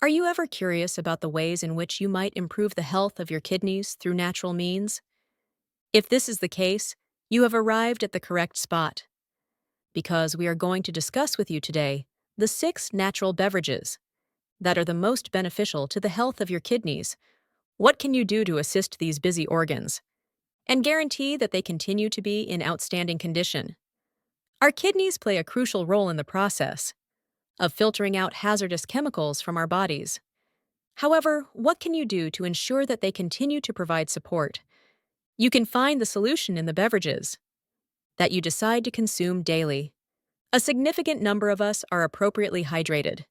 Are you ever curious about the ways in which you might improve the health of your kidneys through natural means? If this is the case, you have arrived at the correct spot, because we are going to discuss with you today the 6 natural beverages that are the most beneficial to the health of your kidneys. What can you do to assist these busy organs and guarantee that they continue to be in outstanding condition? Our kidneys play a crucial role in the process of filtering out hazardous chemicals from our bodies. However, what can you do to ensure that they continue to provide support? You can find the solution in the beverages that you decide to consume daily. A significant number of us are appropriately hydrated.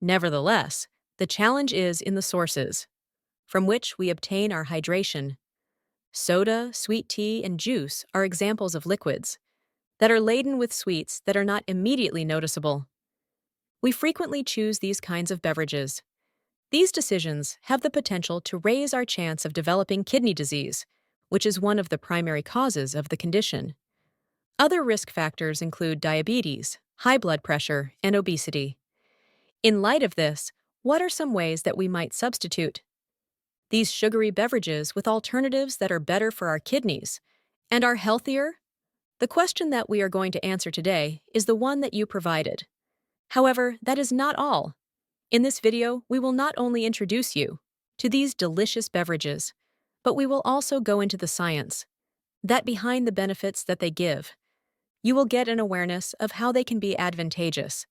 Nevertheless, the challenge is in the sources from which we obtain our hydration. Soda, sweet tea, and juice are examples of liquids that are laden with sweets that are not immediately noticeable. We frequently choose these kinds of beverages. These decisions have the potential to raise our chance of developing kidney disease, which is one of the primary causes of the condition. Other risk factors include diabetes, high blood pressure, and obesity. In light of this, what are some ways that we might substitute these sugary beverages with alternatives that are better for our kidneys and are healthier? The question that we are going to answer today is the one that you provided. However, that is not all. In this video, we will not only introduce you to these delicious beverages, but we will also go into the science that behind the benefits that they give. You will get an awareness of how they can be advantageous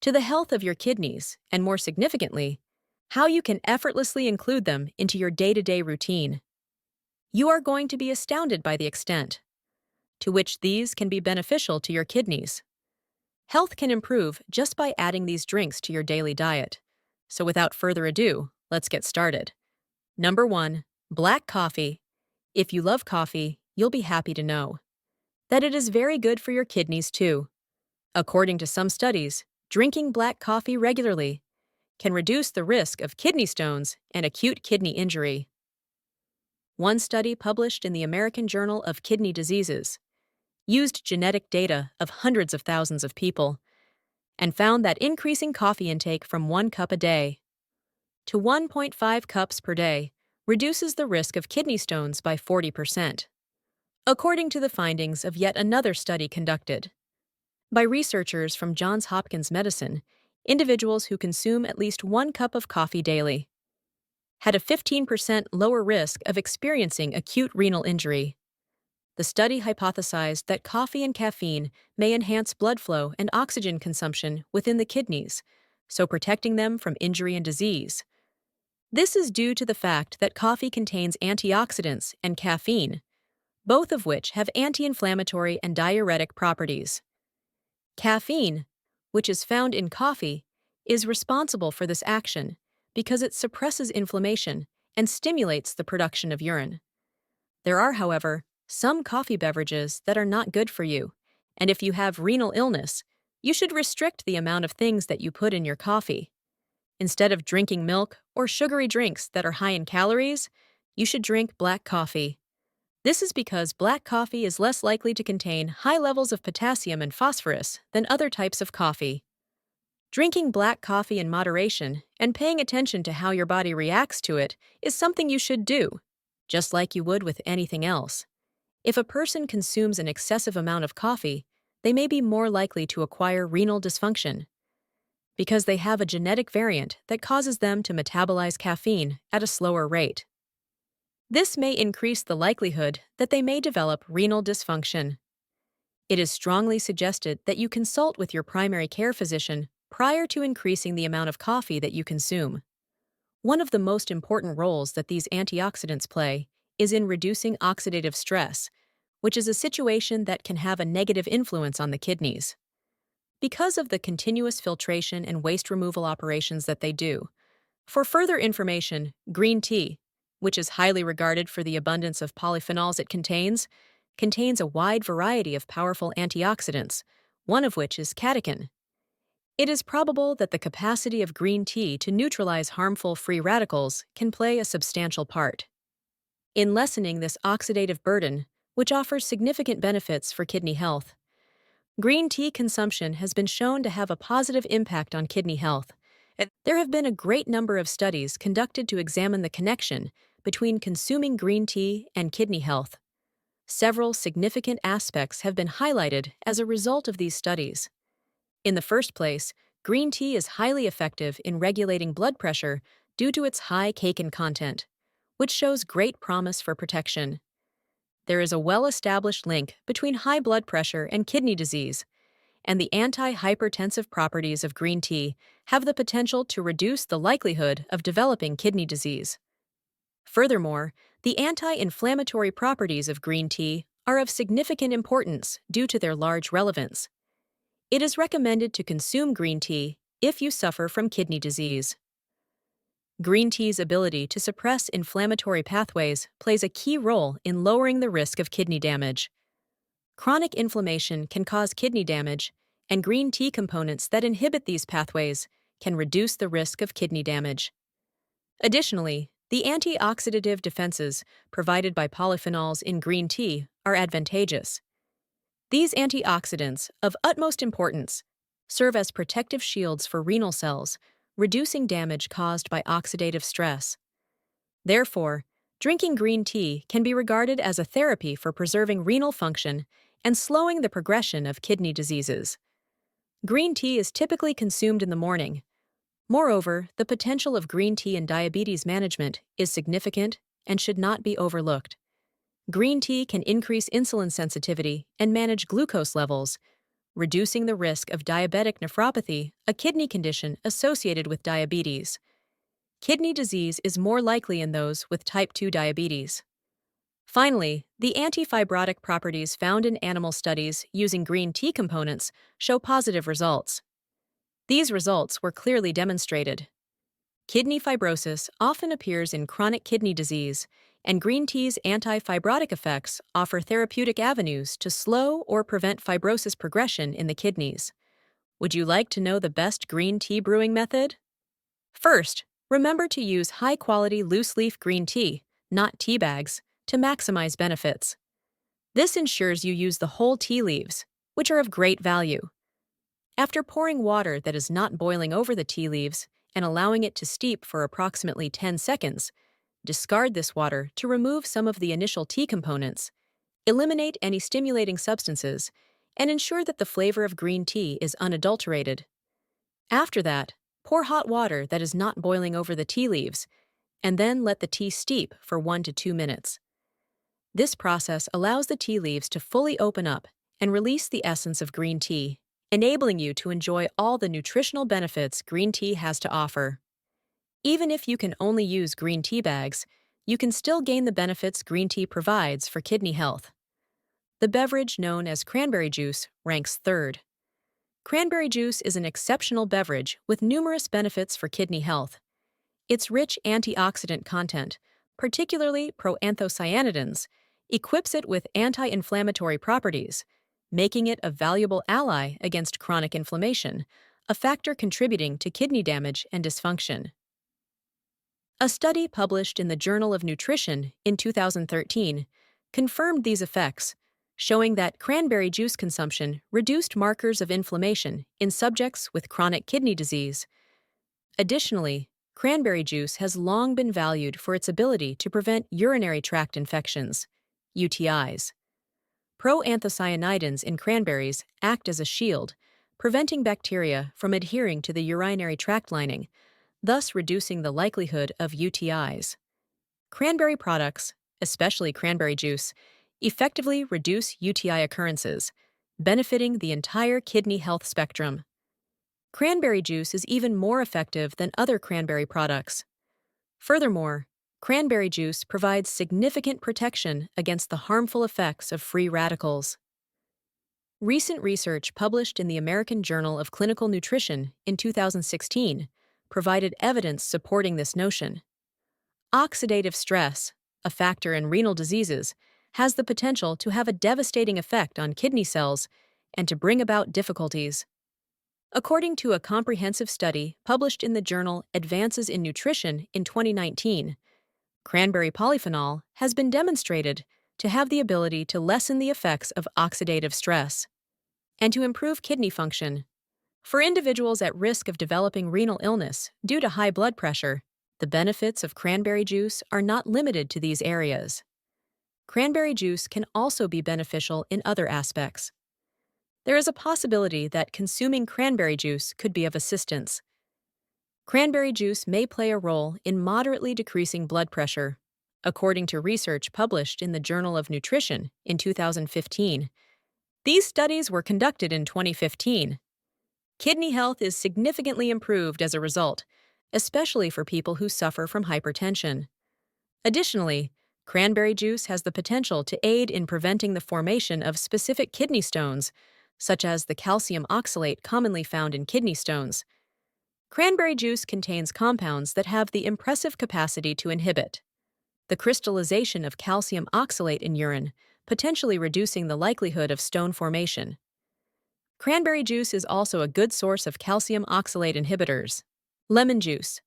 to the health of your kidneys, and more significantly, how you can effortlessly include them into your day-to-day routine. You are going to be astounded by the extent to which these can be beneficial to your kidneys. Health can improve just by adding these drinks to your daily diet. So without further ado, let's get started. Number 1, black coffee. If you love coffee, you'll be happy to know that it is very good for your kidneys too. According to some studies, drinking black coffee regularly can reduce the risk of kidney stones and acute kidney injury. One study published in the American Journal of Kidney Diseases used genetic data of hundreds of thousands of people and found that increasing coffee intake from 1 cup a day to 1.5 cups per day reduces the risk of kidney stones by 40%, according to the findings of yet another study conducted by researchers from Johns Hopkins Medicine. Individuals who consume at least 1 cup of coffee daily had a 15% lower risk of experiencing acute renal injury. The study hypothesized that coffee and caffeine may enhance blood flow and oxygen consumption within the kidneys, so protecting them from injury and disease. This is due to the fact that coffee contains antioxidants and caffeine, both of which have anti-inflammatory and diuretic properties. Caffeine, which is found in coffee, is responsible for this action because it suppresses inflammation and stimulates the production of urine. There are, however, some coffee beverages that are not good for you, and if you have renal illness, you should restrict the amount of things that you put in your coffee. Instead of drinking milk or sugary drinks that are high in calories, you should drink black coffee. This is because black coffee is less likely to contain high levels of potassium and phosphorus than other types of coffee. Drinking black coffee in moderation and paying attention to how your body reacts to it is something you should do, just like you would with anything else. If a person consumes an excessive amount of coffee, they may be more likely to acquire renal dysfunction because they have a genetic variant that causes them to metabolize caffeine at a slower rate. This may increase the likelihood that they may develop renal dysfunction. It is strongly suggested that you consult with your primary care physician prior to increasing the amount of coffee that you consume. One of the most important roles that these antioxidants play is in reducing oxidative stress, which is a situation that can have a negative influence on the kidneys. Because of the continuous filtration and waste removal operations that they do. For further information, green tea, which is highly regarded for the abundance of polyphenols it contains a wide variety of powerful antioxidants, one of which is catechin. It is probable that the capacity of green tea to neutralize harmful free radicals can play a substantial part in lessening this oxidative burden, which offers significant benefits for kidney health. Green tea consumption has been shown to have a positive impact on kidney health, There have been a great number of studies conducted to examine the connection between consuming green tea and kidney health. Several significant aspects have been highlighted as a result of these studies. In the first place, green tea is highly effective in regulating blood pressure due to its high casein content, which shows great promise for protection. There is a well-established link between high blood pressure and kidney disease, and the anti-hypertensive properties of green tea have the potential to reduce the likelihood of developing kidney disease. Furthermore, the anti-inflammatory properties of green tea are of significant importance due to their large relevance. It is recommended to consume green tea if you suffer from kidney disease. Green tea's ability to suppress inflammatory pathways plays a key role in lowering the risk of kidney damage. Chronic inflammation can cause kidney damage, and green tea components that inhibit these pathways can reduce the risk of kidney damage. Additionally, the antioxidative defenses provided by polyphenols in green tea are advantageous. These antioxidants, of utmost importance, serve as protective shields for renal cells, reducing damage caused by oxidative stress. Therefore, drinking green tea can be regarded as a therapy for preserving renal function and slowing the progression of kidney diseases. Green tea is typically consumed in the morning. Moreover, the potential of green tea in diabetes management is significant and should not be overlooked. Green tea can increase insulin sensitivity and manage glucose levels, reducing the risk of diabetic nephropathy, a kidney condition associated with diabetes. Kidney disease is more likely in those with type 2 diabetes. Finally, the antifibrotic properties found in animal studies using green tea components show positive results. These results were clearly demonstrated. Kidney fibrosis often appears in chronic kidney disease, and green tea's anti-fibrotic effects offer therapeutic avenues to slow or prevent fibrosis progression in the kidneys. Would you like to know the best green tea brewing method? First, remember to use high-quality loose-leaf green tea, not tea bags, to maximize benefits. This ensures you use the whole tea leaves, which are of great value. After pouring water that is not boiling over the tea leaves and allowing it to steep for approximately 10 seconds, discard this water to remove some of the initial tea components, eliminate any stimulating substances, and ensure that the flavor of green tea is unadulterated. After that, pour hot water that is not boiling over the tea leaves, and then let the tea steep for 1 to 2 minutes. This process allows the tea leaves to fully open up and release the essence of green tea, enabling you to enjoy all the nutritional benefits green tea has to offer. Even if you can only use green tea bags, you can still gain the benefits green tea provides for kidney health. The beverage known as cranberry juice ranks third. Cranberry juice is an exceptional beverage with numerous benefits for kidney health. Its rich antioxidant content, particularly proanthocyanidins, equips it with anti-inflammatory properties, making it a valuable ally against chronic inflammation, a factor contributing to kidney damage and dysfunction. A study published in the Journal of Nutrition in 2013 confirmed these effects, showing that cranberry juice consumption reduced markers of inflammation in subjects with chronic kidney disease. Additionally, cranberry juice has long been valued for its ability to prevent urinary tract infections, UTIs. Proanthocyanidins in cranberries act as a shield, preventing bacteria from adhering to the urinary tract lining, thus reducing the likelihood of UTIs. Cranberry products, especially cranberry juice, effectively reduce UTI occurrences, benefiting the entire kidney health spectrum. Cranberry juice is even more effective than other cranberry products. Furthermore, cranberry juice provides significant protection against the harmful effects of free radicals. Recent research published in the American Journal of Clinical Nutrition in 2016 provided evidence supporting this notion. Oxidative stress, a factor in renal diseases, has the potential to have a devastating effect on kidney cells and to bring about difficulties. According to a comprehensive study published in the journal Advances in Nutrition in 2019, cranberry polyphenol has been demonstrated to have the ability to lessen the effects of oxidative stress and to improve kidney function. For individuals at risk of developing renal illness due to high blood pressure, the benefits of cranberry juice are not limited to these areas. Cranberry juice can also be beneficial in other aspects. There is a possibility that consuming cranberry juice could be of assistance. Cranberry juice may play a role in moderately decreasing blood pressure, according to research published in the Journal of Nutrition in 2015. These studies were conducted in 2015. Kidney health is significantly improved as a result, especially for people who suffer from hypertension. Additionally, cranberry juice has the potential to aid in preventing the formation of specific kidney stones, such as the calcium oxalate commonly found in kidney stones. Cranberry juice contains compounds that have the impressive capacity to inhibit the crystallization of calcium oxalate in urine, potentially reducing the likelihood of stone formation. Cranberry juice is also a good source of calcium oxalate inhibitors. Lemon juice.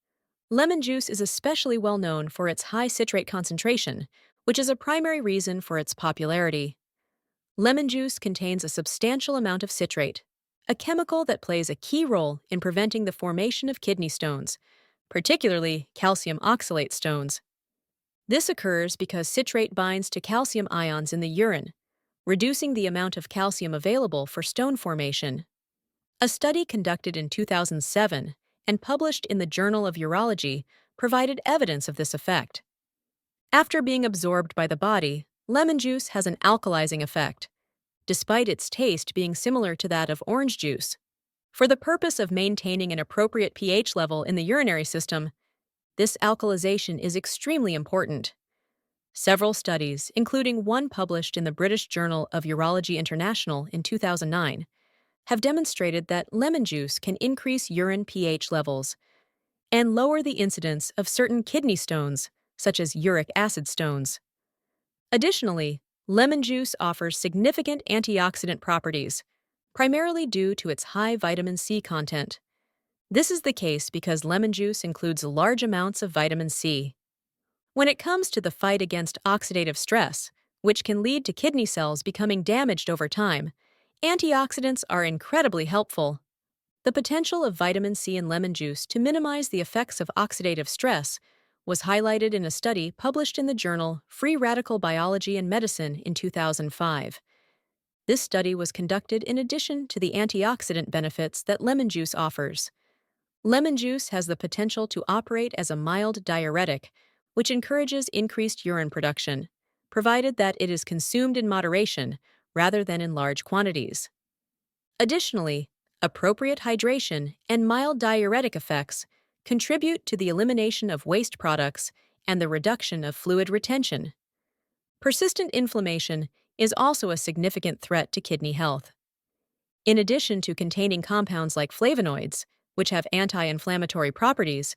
Lemon juice is especially well known for its high citrate concentration, which is a primary reason for its popularity. Lemon juice contains a substantial amount of citrate, a chemical that plays a key role in preventing the formation of kidney stones, particularly calcium oxalate stones. This occurs because citrate binds to calcium ions in the urine, reducing the amount of calcium available for stone formation. A study conducted in 2007 and published in the Journal of Urology provided evidence of this effect. After being absorbed by the body, lemon juice has an alkalizing effect, despite its taste being similar to that of orange juice. For the purpose of maintaining an appropriate pH level in the urinary system, this alkalization is extremely important. Several studies, including one published in the British Journal of Urology International in 2009, have demonstrated that lemon juice can increase urine pH levels and lower the incidence of certain kidney stones, such as uric acid stones. Additionally, lemon juice offers significant antioxidant properties, primarily due to its high vitamin C content. This is the case because lemon juice includes large amounts of vitamin C. When it comes to the fight against oxidative stress, which can lead to kidney cells becoming damaged over time, antioxidants are incredibly helpful. The potential of vitamin C in lemon juice to minimize the effects of oxidative stress was highlighted in a study published in the journal Free Radical Biology and Medicine in 2005. This study was conducted in addition to the antioxidant benefits that lemon juice offers. Lemon juice has the potential to operate as a mild diuretic, which encourages increased urine production, provided that it is consumed in moderation rather than in large quantities. Additionally, appropriate hydration and mild diuretic effects contribute to the elimination of waste products and the reduction of fluid retention. Persistent inflammation is also a significant threat to kidney health. In addition to containing compounds like flavonoids, which have anti-inflammatory properties,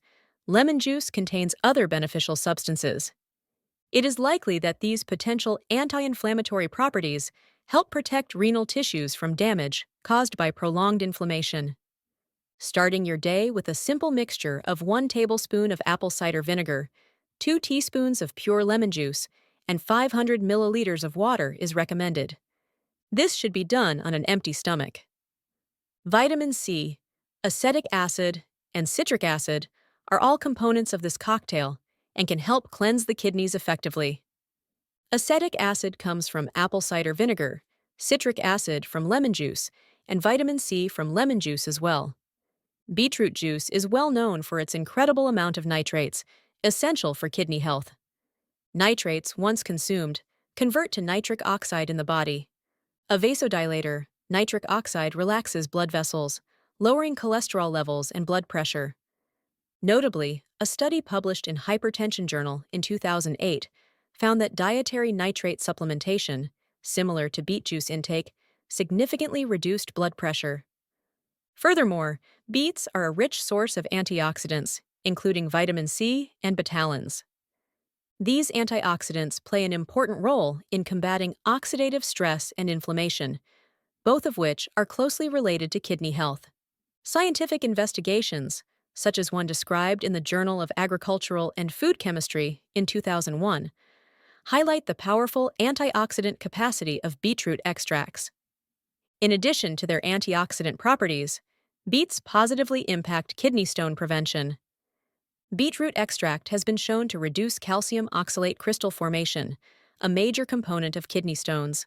lemon juice contains other beneficial substances. It is likely that these potential anti-inflammatory properties help protect renal tissues from damage caused by prolonged inflammation. Starting your day with a simple mixture of 1 tablespoon of apple cider vinegar, 2 teaspoons of pure lemon juice, and 500 milliliters of water is recommended. This should be done on an empty stomach. Vitamin C, acetic acid, and citric acid are all components of this cocktail and can help cleanse the kidneys effectively. Acetic acid comes from apple cider vinegar, citric acid from lemon juice, and vitamin C from lemon juice as well. Beetroot juice is well known for its incredible amount of nitrates, essential for kidney health. Nitrates, once consumed, convert to nitric oxide in the body. A vasodilator, nitric oxide relaxes blood vessels, lowering cholesterol levels and blood pressure. Notably, a study published in Hypertension Journal in 2008 found that dietary nitrate supplementation, similar to beet juice intake, significantly reduced blood pressure. Furthermore, beets are a rich source of antioxidants, including vitamin C and betalains. These antioxidants play an important role in combating oxidative stress and inflammation, both of which are closely related to kidney health. Scientific investigations, such as one described in the Journal of Agricultural and Food Chemistry in 2001, highlight the powerful antioxidant capacity of beetroot extracts. In addition to their antioxidant properties, Beets positively impact kidney stone prevention. Beetroot extract has been shown to reduce calcium oxalate crystal formation, a major component of kidney stones.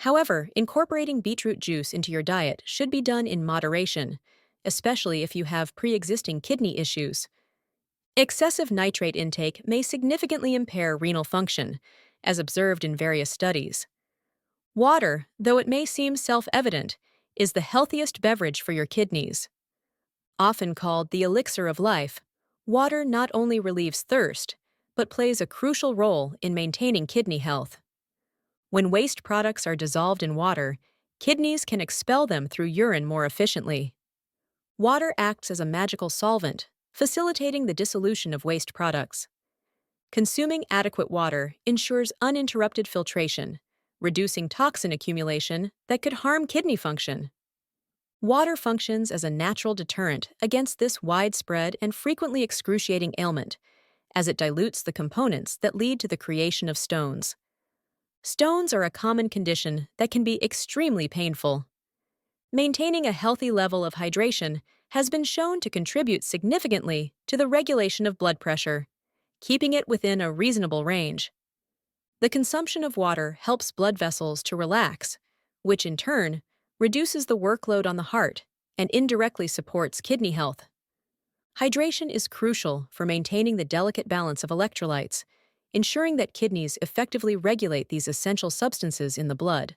However, incorporating beetroot juice into your diet should be done in moderation, especially if you have pre-existing kidney issues. Excessive nitrate intake may significantly impair renal function, as observed in various studies. Water, though it may seem self-evident, is the healthiest beverage for your kidneys. Often called the elixir of life, water not only relieves thirst, but plays a crucial role in maintaining kidney health. When waste products are dissolved in water, kidneys can expel them through urine more efficiently. Water acts as a magical solvent, facilitating the dissolution of waste products. Consuming adequate water ensures uninterrupted filtration, reducing toxin accumulation that could harm kidney function. Water functions as a natural deterrent against this widespread and frequently excruciating ailment, as it dilutes the components that lead to the creation of stones. Stones are a common condition that can be extremely painful. Maintaining a healthy level of hydration has been shown to contribute significantly to the regulation of blood pressure, keeping it within a reasonable range. The consumption of water helps blood vessels to relax, which in turn reduces the workload on the heart and indirectly supports kidney health. Hydration is crucial for maintaining the delicate balance of electrolytes, ensuring that kidneys effectively regulate these essential substances in the blood.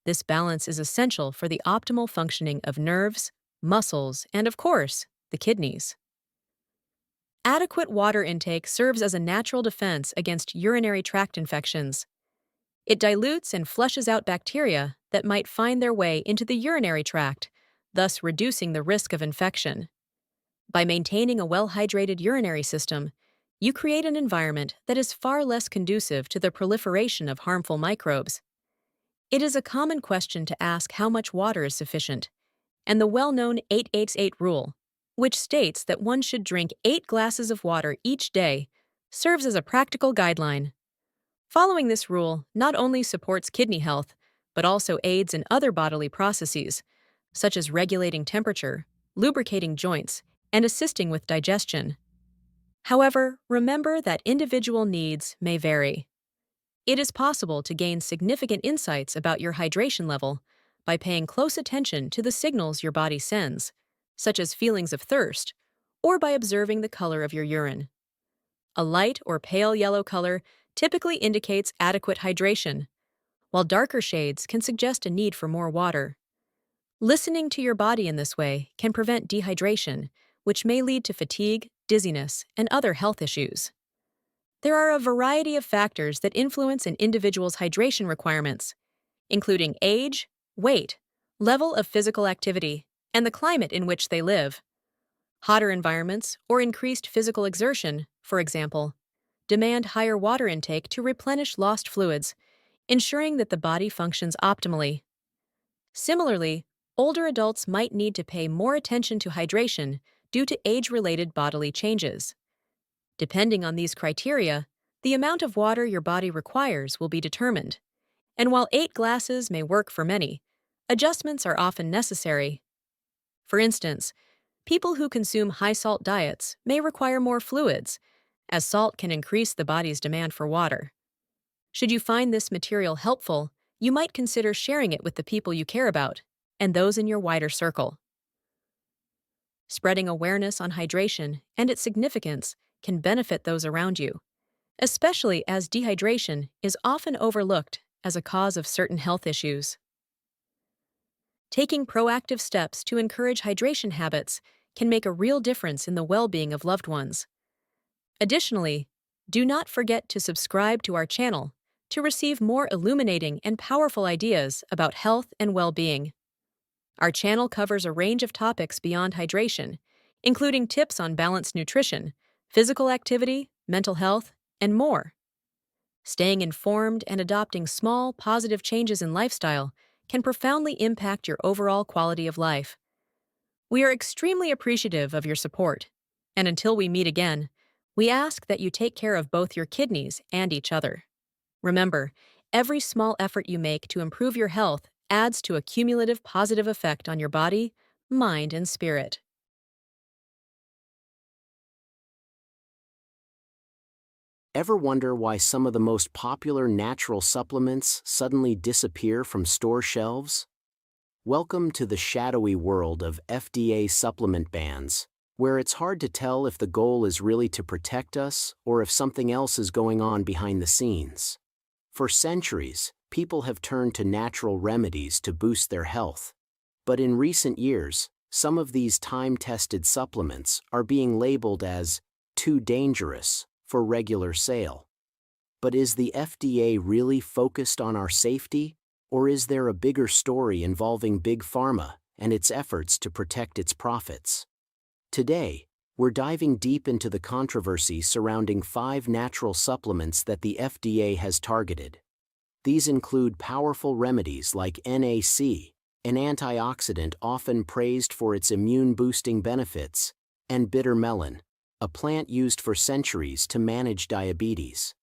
This balance is essential for the optimal functioning of nerves, muscles, and of course, the kidneys. Adequate water intake serves as a natural defense against urinary tract infections. It dilutes and flushes out bacteria that might find their way into the urinary tract, thus reducing the risk of infection. By maintaining a well-hydrated urinary system, you create an environment that is far less conducive to the proliferation of harmful microbes. It is a common question to ask how much water is sufficient, and the well-known 8-8-8 rule, which states that one should drink 8 glasses of water each day, serves as a practical guideline. Following this rule not only supports kidney health, but also aids in other bodily processes, such as regulating temperature, lubricating joints, and assisting with digestion. However, remember that individual needs may vary. It is possible to gain significant insights about your hydration level by paying close attention to the signals your body sends, such as feelings of thirst, or by observing the color of your urine. A light or pale yellow color typically indicates adequate hydration, while darker shades can suggest a need for more water. Listening to your body in this way can prevent dehydration, which may lead to fatigue, dizziness, and other health issues. There are a variety of factors that influence an individual's hydration requirements, including age, weight, level of physical activity, and the climate in which they live. Hotter environments or increased physical exertion, for example, demand higher water intake to replenish lost fluids, ensuring that the body functions optimally. Similarly, older adults might need to pay more attention to hydration due to age-related bodily changes. Depending on these criteria, the amount of water your body requires will be determined. And while 8 glasses may work for many, adjustments are often necessary. For instance, people who consume high-salt diets may require more fluids, as salt can increase the body's demand for water. Should you find this material helpful, you might consider sharing it with the people you care about and those in your wider circle. Spreading awareness on hydration and its significance can benefit those around you, especially as dehydration is often overlooked as a cause of certain health issues. Taking proactive steps to encourage hydration habits can make a real difference in the well-being of loved ones. Additionally, do not forget to subscribe to our channel to receive more illuminating and powerful ideas about health and well-being. Our channel covers a range of topics beyond hydration, including tips on balanced nutrition, physical activity, mental health, and more. Staying informed and adopting small, positive changes in lifestyle can profoundly impact your overall quality of life. We are extremely appreciative of your support, and until we meet again, we ask that you take care of both your kidneys and each other. Remember, every small effort you make to improve your health adds to a cumulative positive effect on your body, mind, and spirit. Ever wonder why some of the most popular natural supplements suddenly disappear from store shelves? Welcome to the shadowy world of FDA supplement bans, where it's hard to tell if the goal is really to protect us or if something else is going on behind the scenes. For centuries, people have turned to natural remedies to boost their health. But in recent years, some of these time-tested supplements are being labeled as too dangerous for regular sale. But is the FDA really focused on our safety, or is there a bigger story involving Big Pharma and its efforts to protect its profits? Today, we're diving deep into the controversy surrounding 5 natural supplements that the FDA has targeted. These include powerful remedies like NAC, an antioxidant often praised for its immune-boosting benefits, and bitter melon, a plant used for centuries to manage diabetes.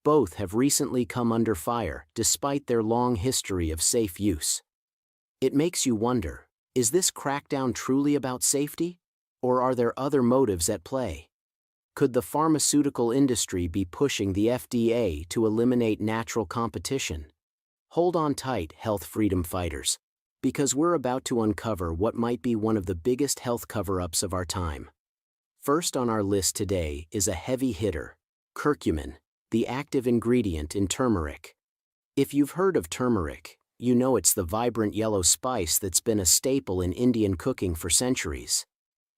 Both have recently come under fire despite their long history of safe use. It makes you wonder, is this crackdown truly about safety? Or are there other motives at play? Could the pharmaceutical industry be pushing the FDA to eliminate natural competition? Hold on tight, health freedom fighters, because we're about to uncover what might be one of the biggest health cover-ups of our time. First on our list today is a heavy hitter, curcumin, the active ingredient in turmeric. If you've heard of turmeric, you know it's the vibrant yellow spice that's been a staple in Indian cooking for centuries.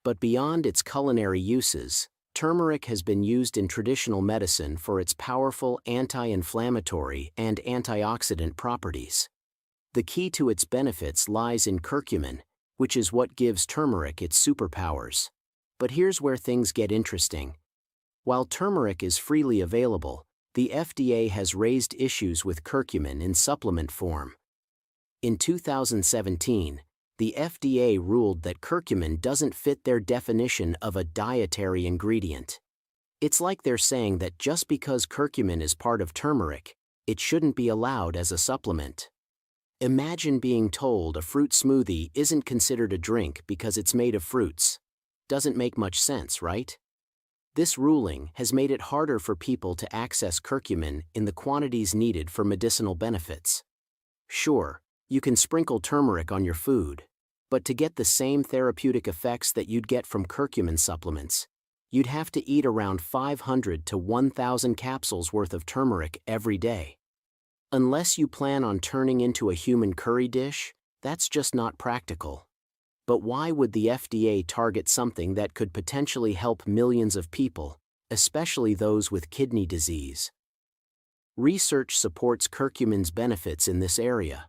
But beyond its culinary uses, turmeric has been used in traditional medicine for its powerful anti-inflammatory and antioxidant properties. The key to its benefits lies in curcumin, which is what gives turmeric its superpowers. But here's where things get interesting. While turmeric is freely available, the FDA has raised issues with curcumin in supplement form. In 2017, the FDA ruled that curcumin doesn't fit their definition of a dietary ingredient. It's like they're saying that just because curcumin is part of turmeric, it shouldn't be allowed as a supplement. Imagine being told a fruit smoothie isn't considered a drink because it's made of fruits. Doesn't make much sense, right? This ruling has made it harder for people to access curcumin in the quantities needed for medicinal benefits. Sure, you can sprinkle turmeric on your food, but to get the same therapeutic effects that you'd get from curcumin supplements, you'd have to eat around 500 to 1,000 capsules worth of turmeric every day. Unless you plan on turning into a human curry dish, that's just not practical. But why would the FDA target something that could potentially help millions of people, especially those with kidney disease? Research supports curcumin's benefits in this area.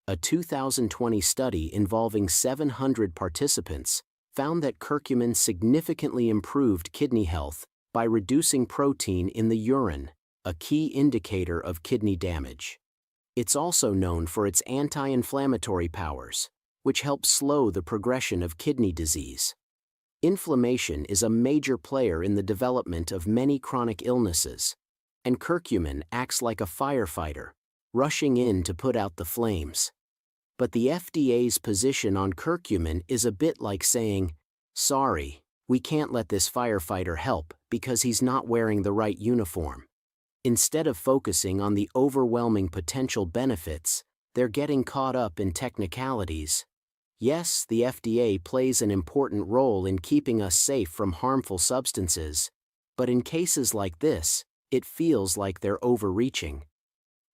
A 2020 study involving 700 participants found that curcumin significantly improved kidney health by reducing protein in the urine, a key indicator of kidney damage. It's also known for its anti-inflammatory powers, which help slow the progression of kidney disease. Inflammation is a major player in the development of many chronic illnesses, and curcumin acts like a firefighter, rushing in to put out the flames. But the FDA's position on curcumin is a bit like saying, sorry, we can't let this firefighter help because he's not wearing the right uniform. Instead of focusing on the overwhelming potential benefits, they're getting caught up in technicalities. Yes, the FDA plays an important role in keeping us safe from harmful substances, but in cases like this, it feels like they're overreaching.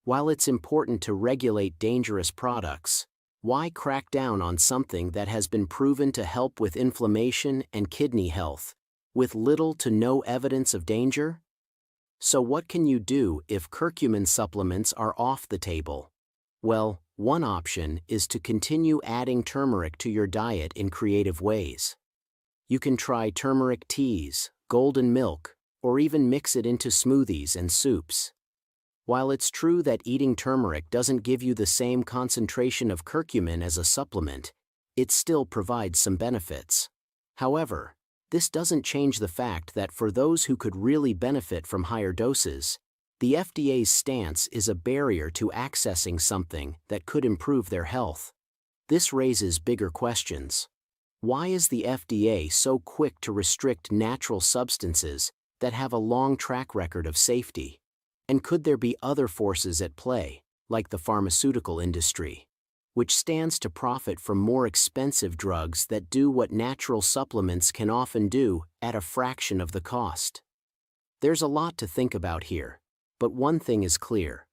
While it's important to regulate dangerous products, why crack down on something that has been proven to help with inflammation and kidney health, with little to no evidence of danger? So what can you do if curcumin supplements are off the table? Well, one option is to continue adding turmeric to your diet in creative ways. You can try turmeric teas, golden milk, or even mix it into smoothies and soups. While it's true that eating turmeric doesn't give you the same concentration of curcumin as a supplement, it still provides some benefits. However, this doesn't change the fact that for those who could really benefit from higher doses, the FDA's stance is a barrier to accessing something that could improve their health. This raises bigger questions. Why is the FDA so quick to restrict natural substances that have a long track record of safety? And could there be other forces at play, like the pharmaceutical industry, which stands to profit from more expensive drugs that do what natural supplements can often do at a fraction of the cost? There's a lot to think about here, but one thing is clear.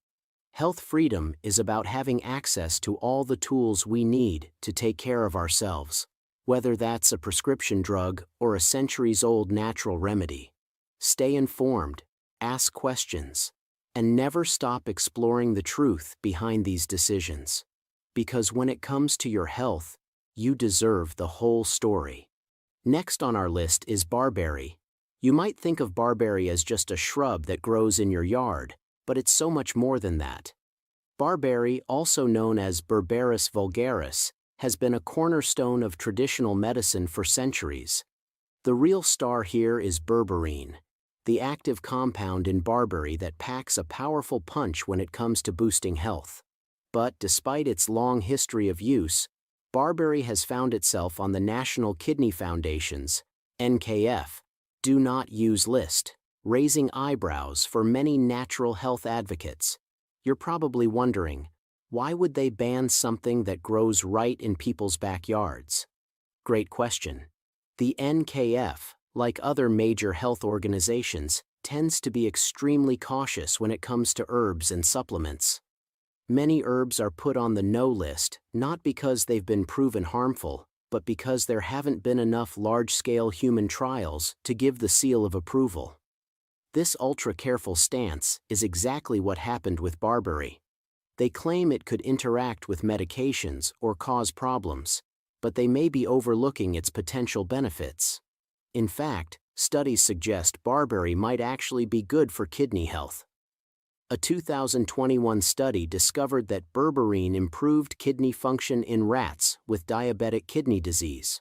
Health freedom is about having access to all the tools we need to take care of ourselves, whether that's a prescription drug or a centuries-old natural remedy. Stay informed, ask questions, and never stop exploring the truth behind these decisions. Because when it comes to your health, you deserve the whole story. Next on our list is barberry. You might think of barberry as just a shrub that grows in your yard, but it's so much more than that. Barberry, also known as Berberis vulgaris, has been a cornerstone of traditional medicine for centuries. The real star here is berberine, the active compound in barberry that packs a powerful punch when it comes to boosting health. But despite its long history of use, barberry has found itself on the National Kidney Foundation's (NKF) Do Not Use list, raising eyebrows for many natural health advocates. You're probably wondering, why would they ban something that grows right in people's backyards? Great question. The NKF, like other major health organizations, tends to be extremely cautious when it comes to herbs and supplements. Many herbs are put on the no list, not because they've been proven harmful, but because there haven't been enough large-scale human trials to give the seal of approval. This ultra-careful stance is exactly what happened with barberry. They claim it could interact with medications or cause problems, but they may be overlooking its potential benefits. In fact, studies suggest barberry might actually be good for kidney health. A 2021 study discovered that berberine improved kidney function in rats with diabetic kidney disease.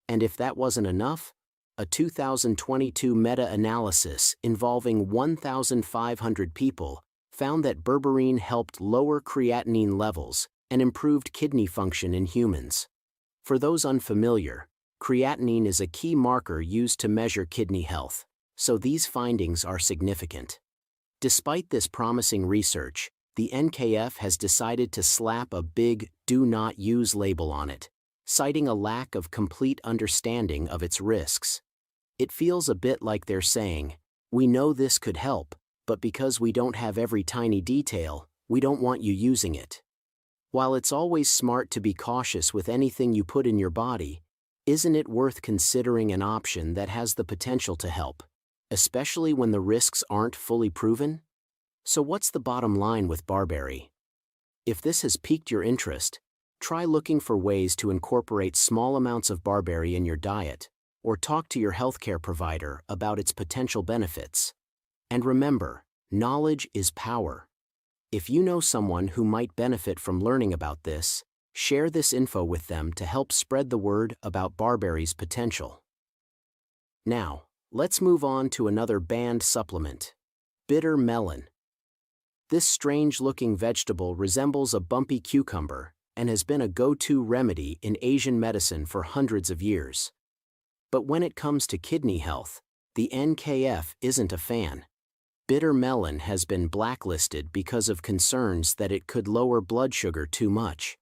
And if that wasn't enough, a 2022 meta-analysis involving 1,500 people found that berberine helped lower creatinine levels and improved kidney function in humans. For those unfamiliar, creatinine is a key marker used to measure kidney health, so these findings are significant. Despite this promising research, the NKF has decided to slap a big "Do Not Use" label on it, citing a lack of complete understanding of its risks. It feels a bit like they're saying, "We know this could help, but because we don't have every tiny detail, we don't want you using it." While it's always smart to be cautious with anything you put in your body, isn't it worth considering an option that has the potential to help, especially when the risks aren't fully proven? So what's the bottom line with barberry? If this has piqued your interest, try looking for ways to incorporate small amounts of barberry in your diet, or talk to your healthcare provider about its potential benefits. And remember, knowledge is power. If you know someone who might benefit from learning about this, share this info with them to help spread the word about barberry's potential. Now, let's move on to another banned supplement: bitter melon. This strange-looking vegetable resembles a bumpy cucumber and has been a go-to remedy in Asian medicine for hundreds of years. But when it comes to kidney health, the NKF isn't a fan. Bitter melon has been blacklisted because of concerns that it could lower blood sugar too much.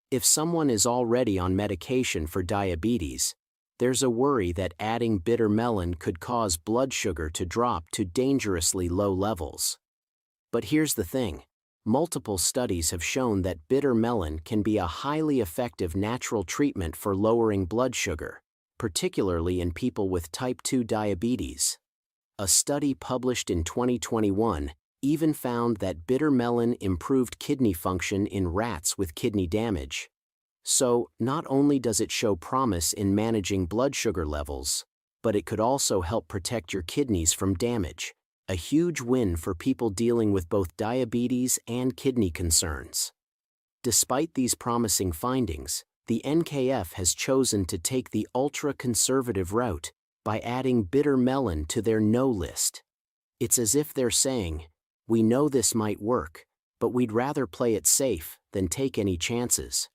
If someone is already on medication for diabetes, there's a worry that adding bitter melon could cause blood sugar to drop to dangerously low levels. But here's the thing: multiple studies have shown that bitter melon can be a highly effective natural treatment for lowering blood sugar, particularly in people with type 2 diabetes. A study published in 2021 even found that bitter melon improved kidney function in rats with kidney damage. So, not only does it show promise in managing blood sugar levels, but it could also help protect your kidneys from damage, a huge win for people dealing with both diabetes and kidney concerns. Despite these promising findings, the NKF has chosen to take the ultra-conservative route by adding bitter melon to their no list. It's as if they're saying, "We know this might work, but we'd rather play it safe than take any chances."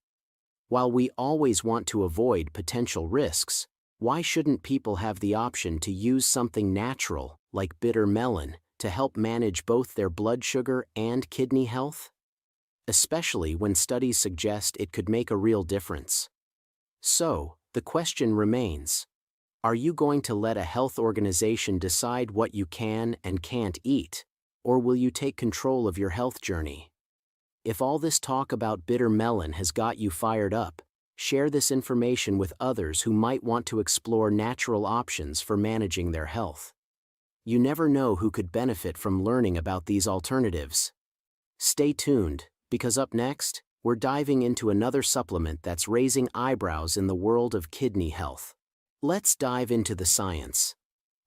While we always want to avoid potential risks, why shouldn't people have the option to use something natural, like bitter melon, to help manage both their blood sugar and kidney health? Especially when studies suggest it could make a real difference. So, the question remains, are you going to let a health organization decide what you can and can't eat, or will you take control of your health journey? If all this talk about bitter melon has got you fired up, share this information with others who might want to explore natural options for managing their health. You never know who could benefit from learning about these alternatives. Stay tuned, because up next, we're diving into another supplement that's raising eyebrows in the world of kidney health. Let's dive into the science.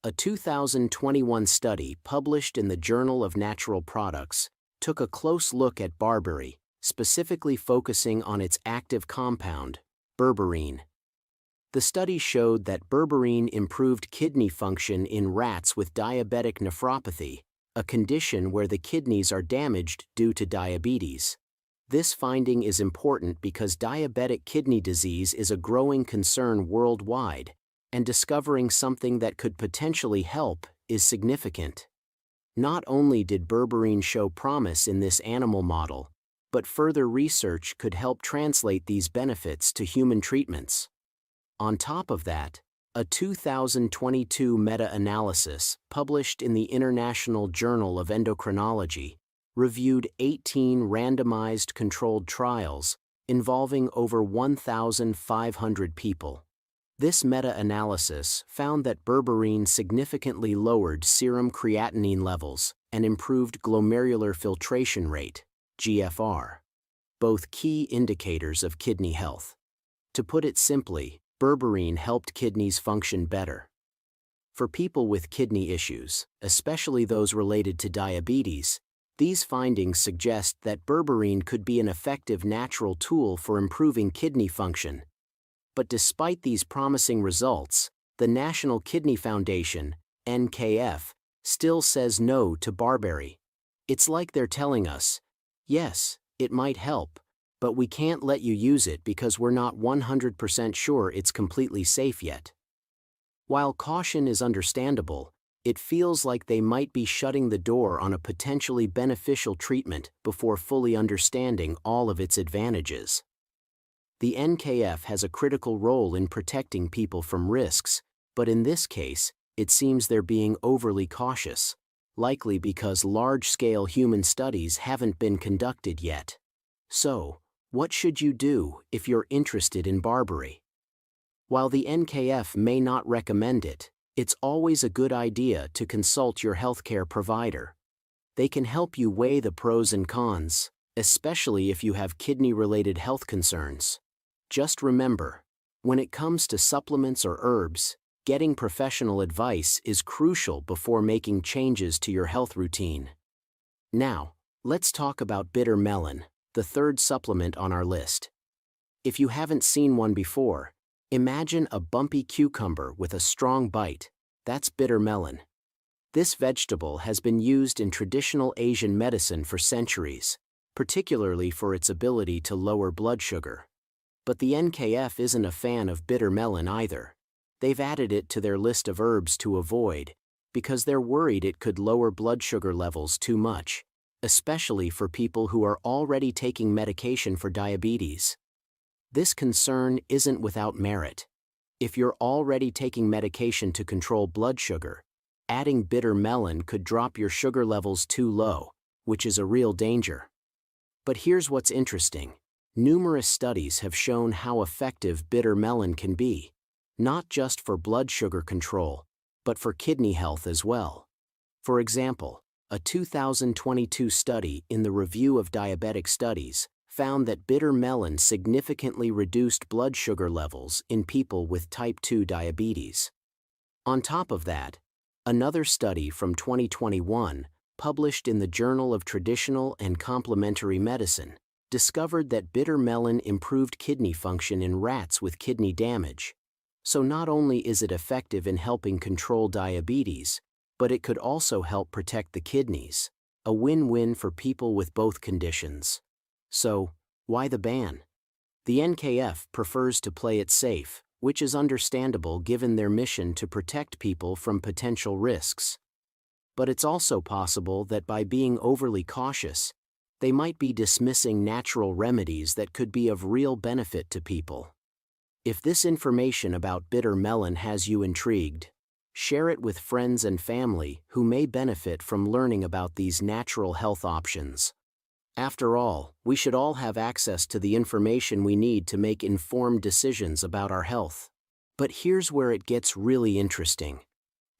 A 2021 study published in the Journal of Natural Products took a close look at Barberry, specifically focusing on its active compound, Berberine. The study showed that Berberine improved kidney function in rats with diabetic nephropathy, a condition where the kidneys are damaged due to diabetes. This finding is important because diabetic kidney disease is a growing concern worldwide, and discovering something that could potentially help is significant. Not only did Berberine show promise in this animal model, but further research could help translate these benefits to human treatments. On top of that, a 2022 meta-analysis published in the International Journal of Endocrinology reviewed 18 randomized controlled trials involving over 1,500 people. This meta-analysis found that Berberine significantly lowered serum creatinine levels and improved glomerular filtration rate, GFR, both key indicators of kidney health. To put it simply, Berberine helped kidneys function better. For people with kidney issues, especially those related to diabetes, these findings suggest that Berberine could be an effective natural tool for improving kidney function. But despite these promising results, the National Kidney Foundation, NKF, still says no to Barberry. It's like they're telling us, yes, it might help, but we can't let you use it because we're not 100% sure it's completely safe yet. While caution is understandable, it feels like they might be shutting the door on a potentially beneficial treatment before fully understanding all of its advantages. The NKF has a critical role in protecting people from risks, but in this case, it seems they're being overly cautious, likely because large-scale human studies haven't been conducted yet. So, what should you do if you're interested in Barberry? While the NKF may not recommend it, it's always a good idea to consult your healthcare provider. They can help you weigh the pros and cons, especially if you have kidney-related health concerns. Just remember, when it comes to supplements or herbs, getting professional advice is crucial before making changes to your health routine. Now, let's talk about bitter melon, the third supplement on our list. If you haven't seen one before, imagine a bumpy cucumber with a strong bite. That's bitter melon. This vegetable has been used in traditional Asian medicine for centuries, particularly for its ability to lower blood sugar. But the NKF isn't a fan of bitter melon either. They've added it to their list of herbs to avoid, because they're worried it could lower blood sugar levels too much, especially for people who are already taking medication for diabetes. This concern isn't without merit. If you're already taking medication to control blood sugar, adding bitter melon could drop your sugar levels too low, which is a real danger. But here's what's interesting. Numerous studies have shown how effective bitter melon can be, not just for blood sugar control, but for kidney health as well. For example, a 2022 study in the Review of Diabetic Studies found that bitter melon significantly reduced blood sugar levels in people with type 2 diabetes. On top of that, another study from 2021, published in the Journal of Traditional and Complementary Medicine, discovered that bitter melon improved kidney function in rats with kidney damage. So not only is it effective in helping control diabetes, but it could also help protect the kidneys, a win-win for people with both conditions. So, why the ban? The NKF prefers to play it safe, which is understandable given their mission to protect people from potential risks. But it's also possible that by being overly cautious, they might be dismissing natural remedies that could be of real benefit to people. If this information about bitter melon has you intrigued, share it with friends and family who may benefit from learning about these natural health options. After all, we should all have access to the information we need to make informed decisions about our health. But here's where it gets really interesting.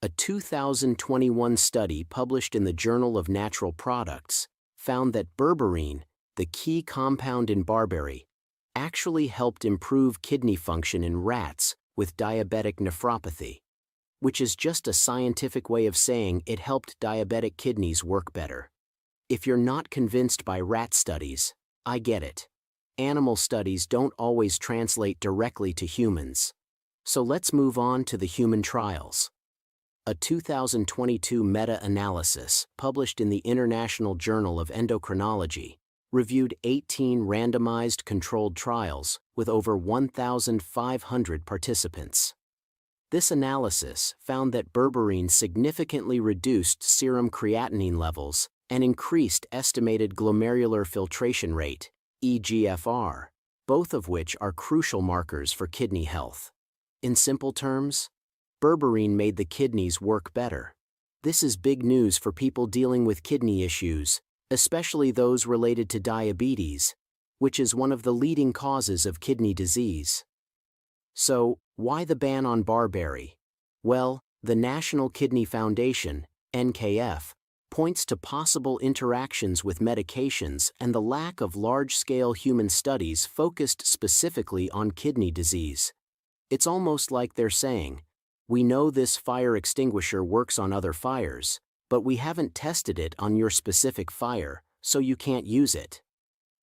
A 2021 study published in the Journal of Natural Products found that berberine, the key compound in barberry, actually helped improve kidney function in rats with diabetic nephropathy, which is just a scientific way of saying it helped diabetic kidneys work better. If you're not convinced by rat studies, I get it. Animal studies don't always translate directly to humans. So let's move on to the human trials. A 2022 meta-analysis published in the International Journal of Endocrinology reviewed 18 randomized controlled trials with over 1,500 participants. This analysis found that berberine significantly reduced serum creatinine levels and increased estimated glomerular filtration rate, eGFR, both of which are crucial markers for kidney health. In simple terms, berberine made the kidneys work better. This is big news for people dealing with kidney issues, especially those related to diabetes, which is one of the leading causes of kidney disease. So, why the ban on Barberry? Well, the National Kidney Foundation, NKF, points to possible interactions with medications and the lack of large-scale human studies focused specifically on kidney disease. It's almost like they're saying, we know this fire extinguisher works on other fires, but we haven't tested it on your specific fire, so you can't use it.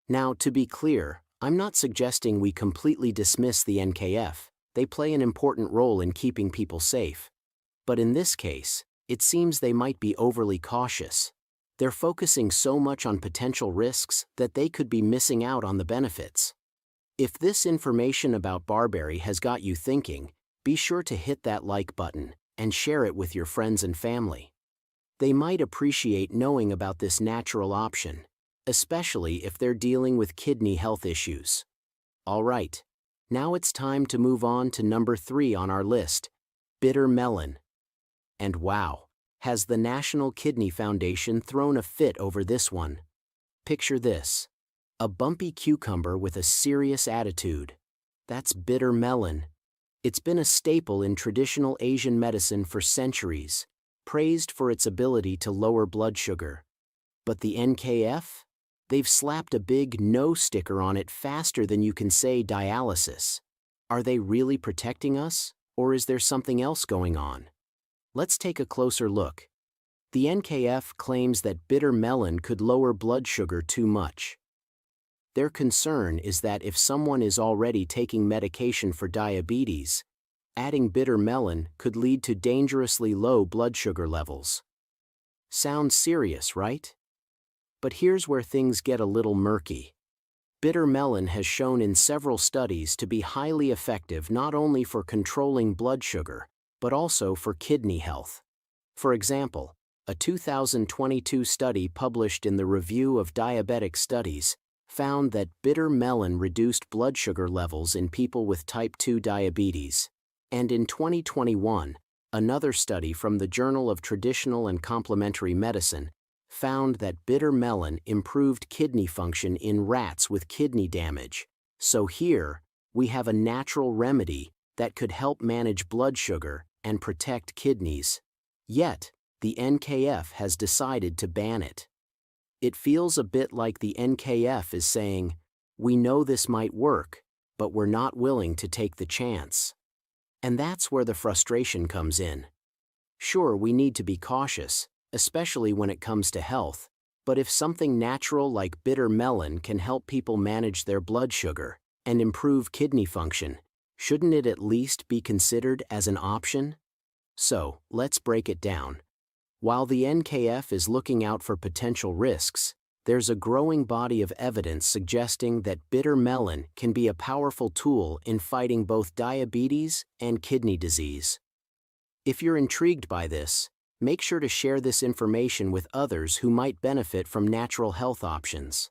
Now, to be clear, I'm not suggesting we completely dismiss the NKF. They play an important role in keeping people safe. But in this case, it seems they might be overly cautious. They're focusing so much on potential risks that they could be missing out on the benefits. If this information about Barberry has got you thinking, be sure to hit that like button and share it with your friends and family. They might appreciate knowing about this natural option, especially if they're dealing with kidney health issues. All right, now it's time to move on to number 3 on our list, bitter melon. And wow, has the National Kidney Foundation thrown a fit over this one? Picture this. A bumpy cucumber with a serious attitude. That's bitter melon. It's been a staple in traditional Asian medicine for centuries, praised for its ability to lower blood sugar. But the NKF? They've slapped a big no sticker on it faster than you can say dialysis. Are they really protecting us, or is there something else going on? Let's take a closer look. The NKF claims that bitter melon could lower blood sugar too much. Their concern is that if someone is already taking medication for diabetes, adding bitter melon could lead to dangerously low blood sugar levels. Sounds serious, right? But here's where things get a little murky. Bitter melon has shown in several studies to be highly effective not only for controlling blood sugar, but also for kidney health. For example, a 2022 study published in the Review of Diabetic Studies found that bitter melon reduced blood sugar levels in people with type 2 diabetes. And in 2021, another study from the Journal of Traditional and Complementary Medicine found that bitter melon improved kidney function in rats with kidney damage. So here, we have a natural remedy that could help manage blood sugar and protect kidneys. Yet, the NKF has decided to ban it. It feels a bit like the NKF is saying, we know this might work, but we're not willing to take the chance. And that's where the frustration comes in. Sure, we need to be cautious, especially when it comes to health, but if something natural like bitter melon can help people manage their blood sugar and improve kidney function, shouldn't it at least be considered as an option? So, let's break it down. While the NKF is looking out for potential risks, there's a growing body of evidence suggesting that bitter melon can be a powerful tool in fighting both diabetes and kidney disease. If you're intrigued by this, make sure to share this information with others who might benefit from natural health options.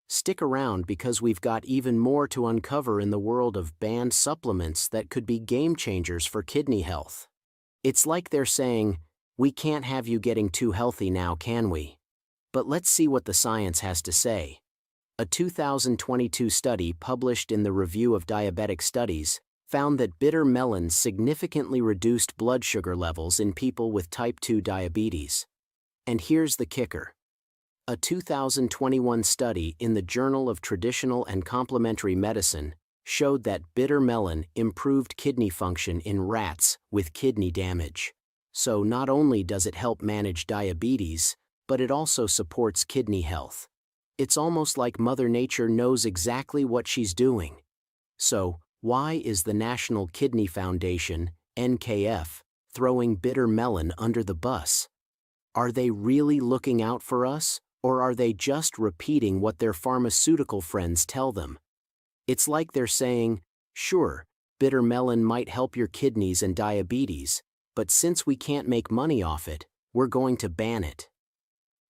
Stick around because we've got even more to uncover in the world of banned supplements that could be game changers for kidney health. It's like they're saying, "We can't have you getting too healthy now, can we?" But let's see what the science has to say. A 2022 study published in the Review of Diabetic Studies found that bitter melons significantly reduced blood sugar levels in people with type 2 diabetes. And here's the kicker. A 2021 study in the Journal of Traditional and Complementary Medicine showed that bitter melon improved kidney function in rats with kidney damage. So not only does it help manage diabetes, but it also supports kidney health. It's almost like Mother Nature knows exactly what she's doing. So, why is the National Kidney Foundation, NKF, throwing bitter melon under the bus? Are they really looking out for us, or are they just repeating what their pharmaceutical friends tell them? It's like they're saying, sure, bitter melon might help your kidneys and diabetes, but since we can't make money off it, we're going to ban it.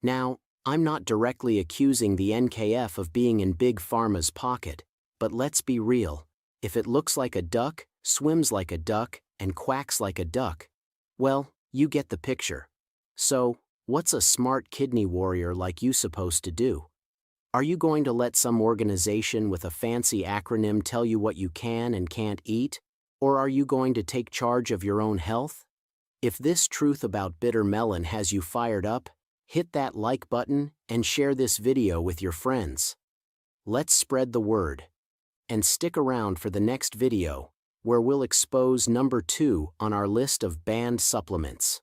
Now, I'm not directly accusing the NKF of being in Big Pharma's pocket, but let's be real. If it looks like a duck, swims like a duck, and quacks like a duck, well, you get the picture. So, what's a smart kidney warrior like you supposed to do? Are you going to let some organization with a fancy acronym tell you what you can and can't eat? Or are you going to take charge of your own health? If this truth about bitter melon has you fired up, hit that like button and share this video with your friends. Let's spread the word. And stick around for the next video, where we'll expose number 2 on our list of banned supplements.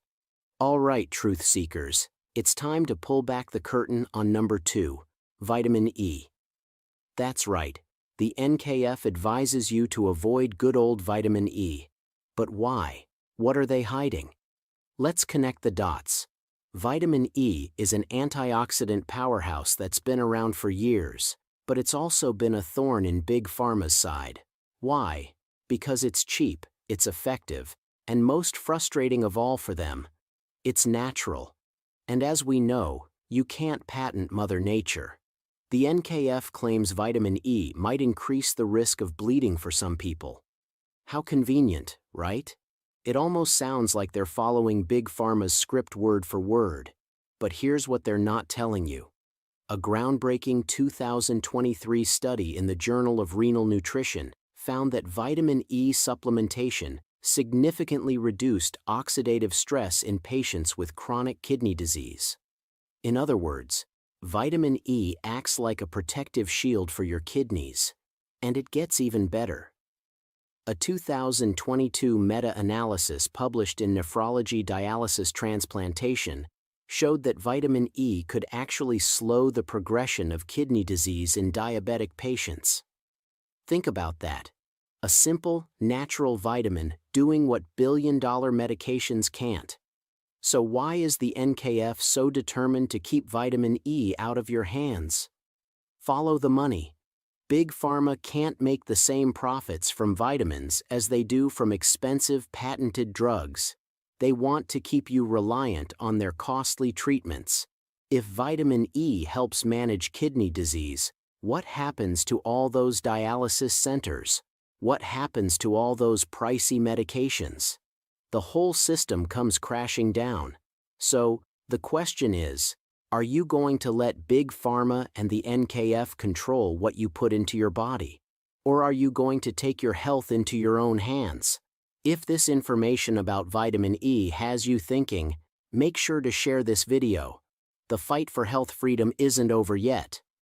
Alright, truth seekers, it's time to pull back the curtain on number 2, vitamin E. That's right, the NKF advises you to avoid good old vitamin E. But why? What are they hiding? Let's connect the dots. Vitamin E is an antioxidant powerhouse that's been around for years, but it's also been a thorn in Big Pharma's side. Why? Because it's cheap, it's effective, and most frustrating of all for them, it's natural. And as we know, you can't patent Mother Nature. The NKF claims vitamin E might increase the risk of bleeding for some people. How convenient, right? It almost sounds like they're following Big Pharma's script word for word. But here's what they're not telling you. A groundbreaking 2023 study in the Journal of Renal Nutrition found that vitamin E supplementation significantly reduced oxidative stress in patients with chronic kidney disease. In other words, vitamin E acts like a protective shield for your kidneys. And it gets even better. A 2022 meta-analysis published in Nephrology Dialysis Transplantation showed that vitamin E could actually slow the progression of kidney disease in diabetic patients. Think about that. A simple, natural vitamin doing what billion-dollar medications can't. So why is the NKF so determined to keep vitamin E out of your hands? Follow the money. Big Pharma can't make the same profits from vitamins as they do from expensive patented drugs. They want to keep you reliant on their costly treatments. If vitamin E helps manage kidney disease, what happens to all those dialysis centers? What happens to all those pricey medications? The whole system comes crashing down. So, the question is, are you going to let Big Pharma and the NKF control what you put into your body? Or are you going to take your health into your own hands? If this information about vitamin E has you thinking, make sure to share this video. The fight for health freedom isn't over yet.